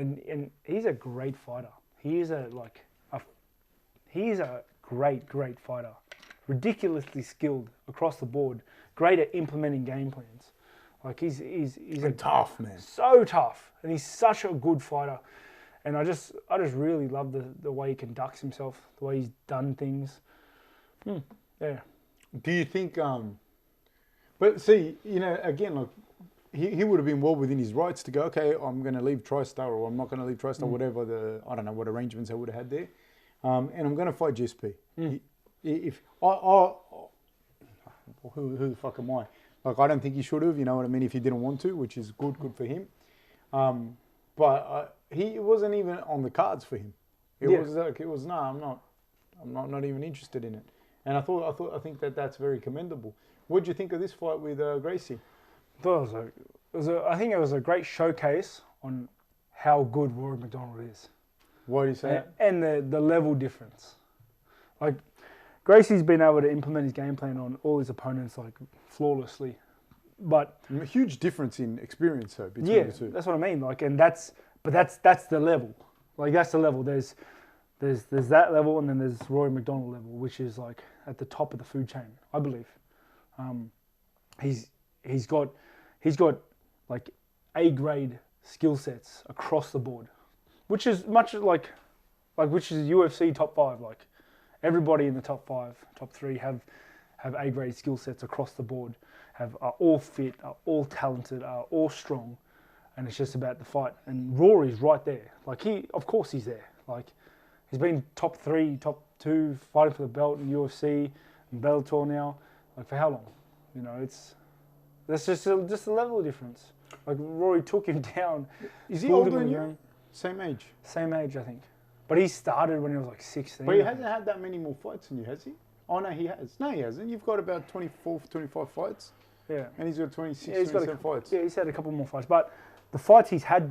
and he's a great fighter. He is a great fighter, ridiculously skilled across the board, great at implementing game plans. Like he's a tough man, so tough, and he's such a good fighter. And I just really love the way he conducts himself, the way he's done things. Yeah. Do you think? But see, again, like he would have been well within his rights to go. Okay, I'm going to leave TriStar, or I'm not going to leave TriStar. Whatever I don't know what arrangements they would have had there, and I'm going to fight GSP. If who the fuck am I? Like I don't think he should have. You know what I mean? If he didn't want to, which is good for him. But he wasn't even on the cards for him. It was no, I'm not even interested in it. And I think that's very commendable. What did you think of this fight with Gracie? I think it was a great showcase on how good Rory McDonald is. Why do you say that? And the level difference. Like Gracie's been able to implement his game plan on all his opponents like flawlessly. But a huge difference in experience though between the two. That's what I mean. Like, and that's the level. Like that's the level. There's that level, and then there's Rory McDonald level, which is like at the top of the food chain, I believe. He's got like A grade skill sets across the board, which is much which is UFC top 5. Like everybody in the top 5, top 3 have A grade skill sets across the board. Are all fit, are all talented, are all strong, and it's just about the fight. And Rory's right there. Like of course he's there. Like he's been top 3, top 2, fighting for the belt in UFC and Bellator now. Like for how long? That's just a level difference. Like Rory took him down. Is he older than you? Same age. Same age, I think. But he started when he was like 16. But he hasn't had that many more fights than you, has he? Oh no, he has. No, he hasn't. You've got about 24, 25 fights. Yeah. And he's got 26, 27 fights. Yeah, he's had a couple more fights. But the fights he's had,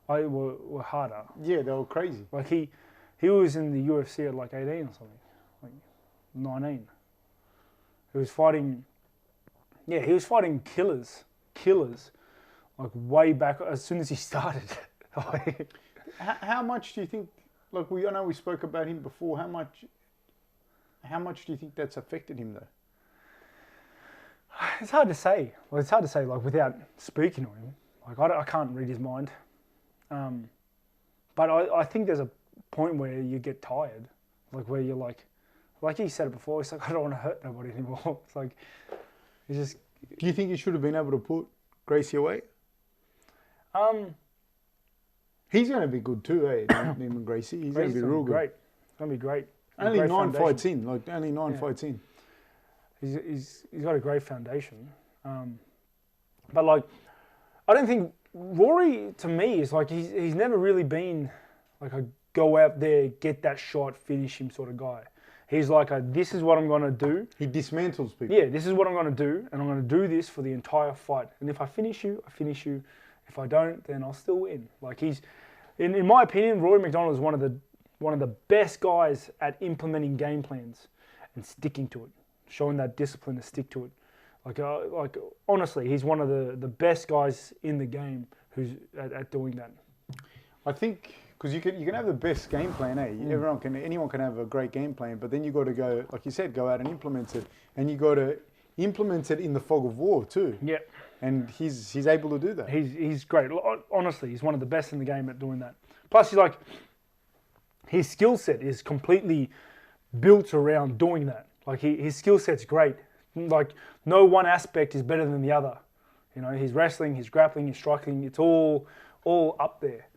were harder. Yeah, they were crazy. Like he was in the UFC at like 18 or something. Like 19. He was fighting killers. Like way back as soon as he started. How much do you think, like I know we spoke about him before, how much do you think that's affected him though? It's hard to say. Well, it's hard to say like without speaking to him. Like I can't read his mind. But I think there's a point where you get tired. Like where you're like he said it before, it's like I don't want to hurt nobody anymore. It's like it's just. Do you think you should have been able to put Gracie away? He's going to be good too, eh? Him and Gracie. He's going to be real good. Great. It's going to be great. Only 9 fights in. Like only 9 fights in. He's got a great foundation. But like, I don't think Rory to me is like he's never really been like a go out there, get that shot, finish him sort of guy. He's like this is what I'm going to do. He dismantles people. Yeah, this is what I'm going to do, and I'm going to do this for the entire fight. And if I finish you, I finish you. If I don't, then I'll still win. Like he's, in my opinion, Rory McDonald is one of the best guys at implementing game plans and sticking to it, showing that discipline to stick to it. Like honestly, he's one of the best guys in the game who's at doing that. I think. Because you can have the best game plan, eh? Anyone can have a great game plan, but then you got to go, like you said, go out and implement it, and you got to implement it in the fog of war too. Yeah, and he's able to do that. He's great. Honestly, he's one of the best in the game at doing that. Plus, his skill set is completely built around doing that. Like his skill set's great. Like no one aspect is better than the other. His wrestling, his grappling, his striking, it's all up there.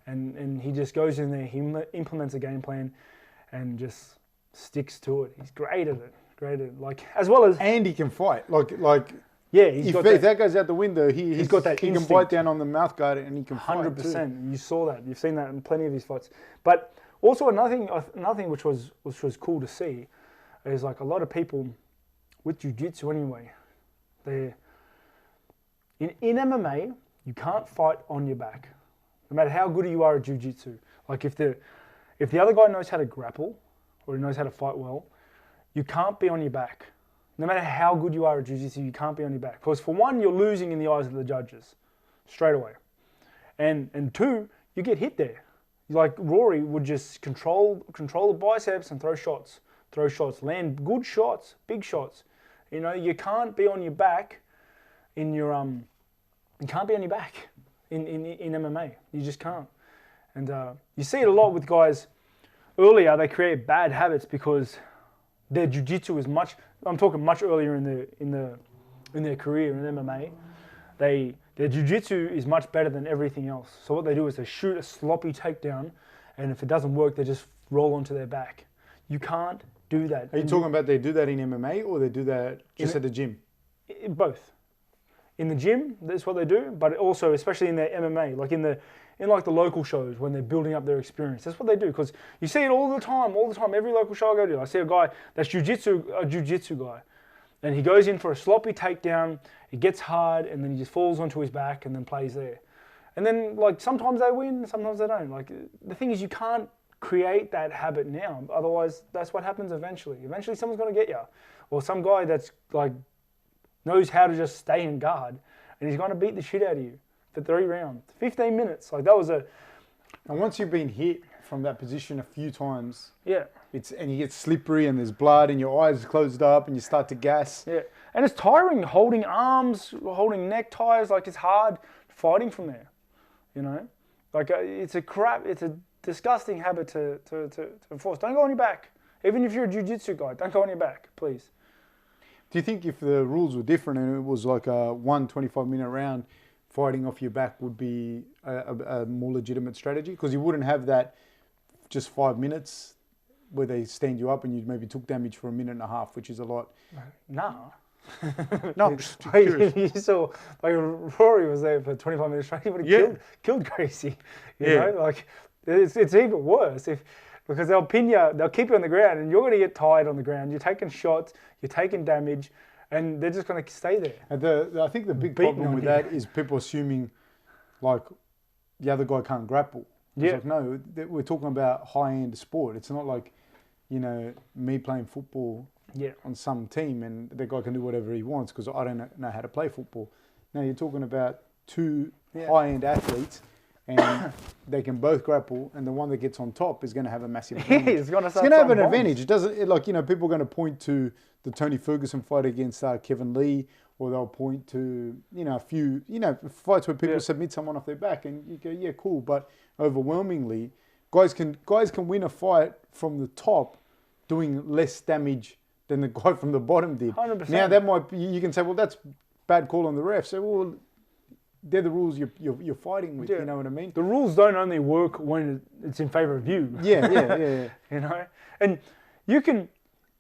And he just goes in there, he implements a game plan and just sticks to it. He's great at it. Like, as well as... And he can fight. Like yeah, if that goes out the window, he's got that instinct. He can bite down on the mouth guard and he can fight 100%. You saw that. You've seen that in plenty of his fights. But also another thing which was cool to see is like a lot of people with jiu-jitsu anyway, in MMA, you can't fight on your back. No matter how good you are at jiu-jitsu. Like if the other guy knows how to grapple or he knows how to fight well, you can't be on your back. No matter how good you are at jiu-jitsu, you can't be on your back. Because for one, you're losing in the eyes of the judges straight away. And two, you get hit there. Like Rory would just control the biceps and throw shots, land good shots, big shots. You know, you can't be on your back in your you can't be on your back in MMA. You just can't. And you see it a lot with guys. Earlier, they create bad habits because their jiu-jitsu is much. I'm talking much earlier in their career in MMA. Their jiu-jitsu is much better than everything else. So what they do is they shoot a sloppy takedown, and if it doesn't work, they just roll onto their back. You can't do that. Are you talking about they do that in MMA or they do that just at the gym? Both. In the gym, that's what they do, but also especially in their MMA, like in like the local shows when they're building up their experience. That's what they do, because you see it all the time. Every local show I go to, I see a guy that's a jiu-jitsu guy. And he goes in for a sloppy takedown, it gets hard, and then he just falls onto his back and then plays there. And then, like, sometimes they win, sometimes they don't. Like, the thing is, you can't create that habit now. Otherwise, that's what happens eventually. Eventually, someone's going to get you. Or some guy that's, like, knows how to just stay in guard, and he's going to beat the shit out of you for 3 rounds. 15 minutes. Like, that was a... And once you've been hit from that position a few times... Yeah. And you get slippery and there's blood and your eyes closed up and you start to gas. Yeah, and it's tiring holding arms, holding neckties. Like, it's hard fighting from there, you know. Like, it's a disgusting habit to enforce. Don't go on your back. Even if you're a jiu-jitsu guy, don't go on your back, please. Do you think if the rules were different and it was like a 25-minute round, fighting off your back would be a more legitimate strategy? Because you wouldn't have that just 5 minutes where they stand you up and you maybe took damage for a minute and a half, which is a lot. Nah. No, just curious. You saw, like, Rory was there for 25 minutes straight. He would have killed Gracie. You know, like, it's even worse because they'll pin you, they'll keep you on the ground, and you're going to get tired on the ground. You're taking shots, you're taking damage, and they're just going to stay there. And I think the big problem with that is people assuming, like, the other guy can't grapple. It's like, no, we're talking about high-end sport. It's not like, you know, me playing football on some team and the guy can do whatever he wants because I don't know how to play football. Now you're talking about 2 high-end athletes and they can both grapple, and the one that gets on top is going to have a massive advantage. It's going to have an advantage. It doesn't, like, you know, people are going to point to the Tony Ferguson fight against Kevin Lee, or they'll point to, you know, a few, you know, fights where people submit someone off their back and you go, yeah, cool. But overwhelmingly, guys can win a fight from the top doing less damage than the guy from the bottom did. 100%. Now, that might be, you can say, well, that's bad call on the ref. So, well, they're the rules you're fighting with, you know what I mean? The rules don't only work when it's in favour of you. Yeah. You know? And you can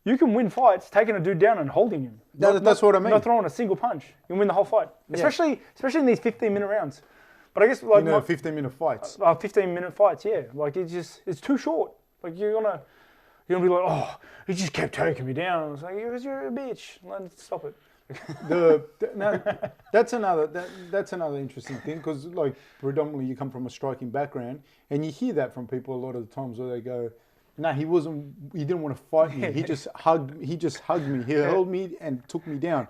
win fights taking a dude down and holding him. That's what I mean. Not throwing a single punch. You can win the whole fight. Especially in these 15-minute rounds. But I guess, like, 15-minute fights. 15-minute fights, yeah. Like, it's too short. Like, you're gonna be like, oh, he just kept taking me down. I was like, you're a bitch. Let's stop it. That's another interesting thing, because, like, predominantly you come from a striking background, and you hear that from people a lot of the times where they go, "No, he didn't want to fight me. He just hugged me. He held me and took me down."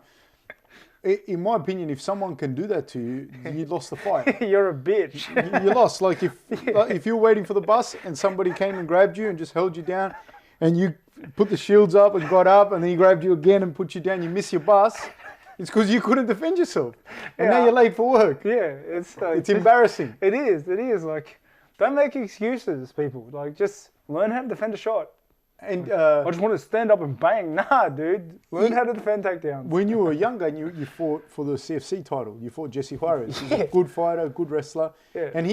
In my opinion, if someone can do that to you, you lost the fight. You're a bitch. You lost. Like, if you were waiting for the bus and somebody came and grabbed you and just held you down, and you put the shields up and got up, and then he grabbed you again and put you down, you miss your bus. It's because you couldn't defend yourself, and now you're late for work. Yeah, it's embarrassing. It is. Like, don't make excuses, people. Like, just learn how to defend a shot. And I just want to stand up and bang. Nah, dude. Learn how to defend takedowns. When you were younger and you fought for the CFC title, you fought Jesse Juarez. He's a good fighter, good wrestler, and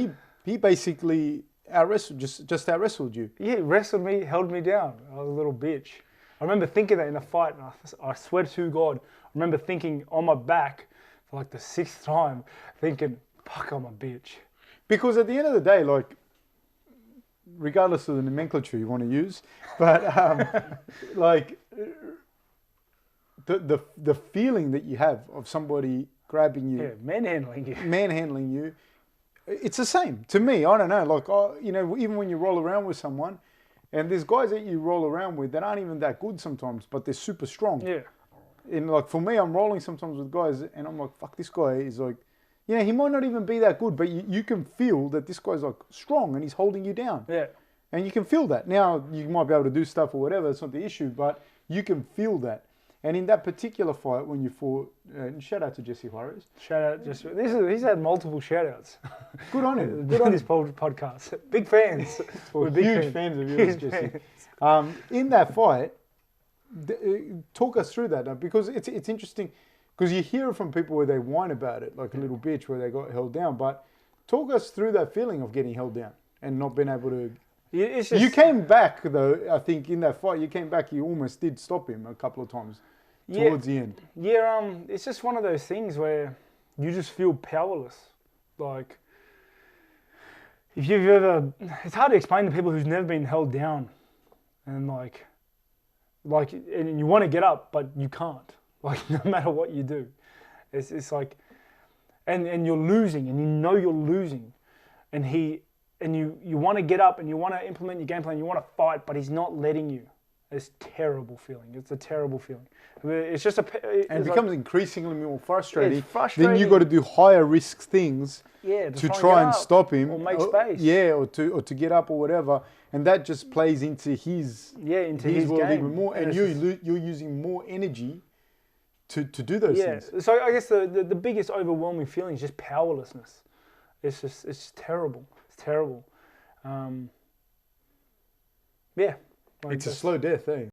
he basically just out wrestled you. Yeah, he wrestled me, held me down. I was a little bitch. I remember thinking that in a fight, and I swear to God, I remember thinking on my back for like the 6th time, thinking, fuck, I'm a bitch. Because at the end of the day, like, regardless of the nomenclature you want to use, but like, the feeling that you have of somebody grabbing you, manhandling you, it's the same to me. I don't know, like, you know, even when you roll around with someone, and there's guys that you roll around with that aren't even that good sometimes, but they're super strong. Yeah. And, like, for me, I'm rolling sometimes with guys, and I'm like, fuck, this guy is like You know, he might not even be that good, but you can feel that this guy's like strong and he's holding you down. Yeah. And you can feel that. Now, you might be able to do stuff or whatever, that's not the issue, but you can feel that. And in that particular fight, when you fought, and shout out to Jesse Juarez. Shout out, just he's had multiple shout outs. Good on him. Good on this podcast. Big fans. We're big huge fans of yours, Jesse. In that fight, talk us through that, because it's interesting, because you hear from people where they whine about it, like a little bitch where they got held down, but talk us through that feeling of getting held down and not being able to... It's just, you came back, though, I think, in that fight, you almost did stop him a couple of times towards the end. Yeah, it's just one of those things where you just feel powerless. Like, if you've ever... It's hard to explain to people who's never been held down. And and you want to get up, but you can't. Like, no matter what you do. It's like... And you're losing, and you know you're losing. And you want to get up, and you want to implement your game plan, you want to fight, but he's not letting you. It's a terrible feeling. It's a terrible feeling. It's just and it becomes increasingly more frustrating. It's frustrating. Then you've got to do higher risk things to try and stop him. Or make space. Yeah, or to get up or whatever. And that just plays into his his world game. even more. And you're using more energy to do those things. So I guess the biggest overwhelming feeling is just powerlessness. It's just terrible. It's terrible. It's a slow death, eh?